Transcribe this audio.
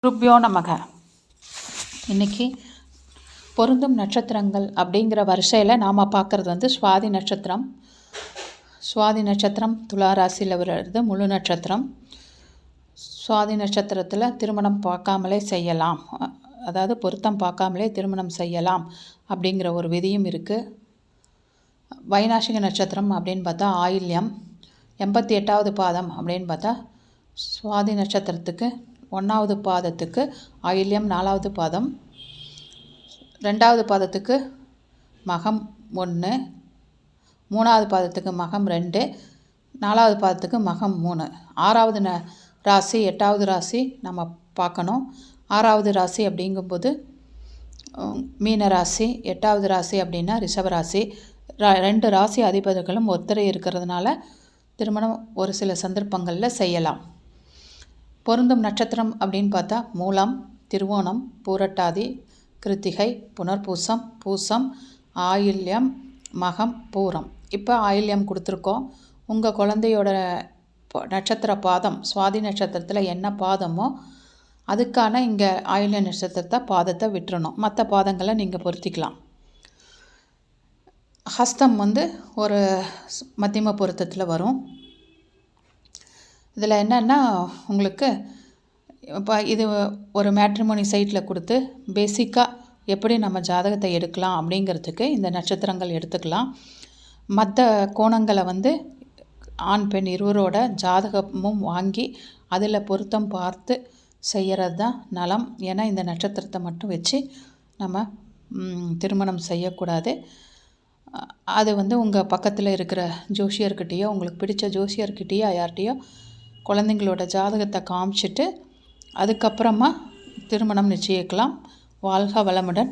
குருப்யோ நமக. இன்றைக்கி பொருந்தும் நட்சத்திரங்கள் அப்படிங்கிற வரிசையில் நாம் பார்க்குறது சுவாதி நட்சத்திரம். சுவாதி நட்சத்திரம் துலா ராசியில் வருது, முழு நட்சத்திரம். சுவாதி நட்சத்திரத்தில் திருமணம் பார்க்காமலே செய்யலாம், அதாவது பொருத்தம் பார்க்காமலே திருமணம் செய்யலாம் அப்படிங்கிற ஒரு விதியும் இருக்குது. வைநாசிக நட்சத்திரம் அப்படின்னு பார்த்தா ஆயில்யம். 88வது பாதம் அப்படின்னு பார்த்தா சுவாதி நட்சத்திரத்துக்கு 1வது பாதத்துக்கு ஆயில்யம், 4வது பாதம், 2வது பாதத்துக்கு மகம் 1, 3வது பாதத்துக்கு மகம் 2, 4வது பாதத்துக்கு மகம் 3. 6வது ராசி 8வது ராசி நம்ம பார்க்கணும். 6வது ராசி அப்படிங்கும்போது மீன ராசி, 8வது ராசி அப்படின்னா ரிஷபராசி. 2 ராசி அதிபதிகளும் ஒத்தரை இருக்கிறதுனால திருமணம் ஒரு சில சந்தர்ப்பங்களில் செய்யலாம். பொருந்தும் நட்சத்திரம் அப்படின்னு பார்த்தா மூலம், திருவோணம், பூரட்டாதி, கிருத்திகை, புனர்பூசம், பூசம், ஆயில்யம், மகம், பூரம். இப்போ ஆயில்யம் கொடுத்துருக்கோம். உங்கள் குழந்தையோட நட்சத்திர பாதம் சுவாதி நட்சத்திரத்தில் என்ன பாதமோ அதுக்கான இங்கே ஆயில்ய நட்சத்திரத்தை பாதத்தை விட்டுறணும். மற்ற பாதங்களை நீங்கள் பொருத்திக்கலாம். ஹஸ்தம் ஒரு மத்தியம பொருத்தத்தில் வரும். இதில் என்னென்னா உங்களுக்கு இப்போ இது ஒரு மேட்ரிமோனி சைட்டில் கொடுத்து பேசிக்காக எப்படி நம்ம ஜாதகத்தை எடுக்கலாம் அப்படிங்கிறதுக்கு இந்த நட்சத்திரங்கள் எடுத்துக்கலாம். மற்ற கோணங்களை ஆண் பெண் இருவரோட ஜாதகமும் வாங்கி அதில் பொருத்தம் பார்த்து செய்கிறது தான் நலம். ஏன்னா இந்த நட்சத்திரத்தை மட்டும் வச்சு நம்ம திருமணம் செய்யக்கூடாது. அது உங்கள் பக்கத்தில் இருக்கிற ஜோசியர்கிட்டையோ, உங்களுக்கு பிடிச்ச ஜோசியர்கிட்டையோ யார்கிட்டையோ குழந்தைங்களோட ஜாதகத்தை காமிச்சிட்டு அதுக்கப்புறமா திருமணம் நிச்சயிக்கலாம். வாழ்க வளமுடன்.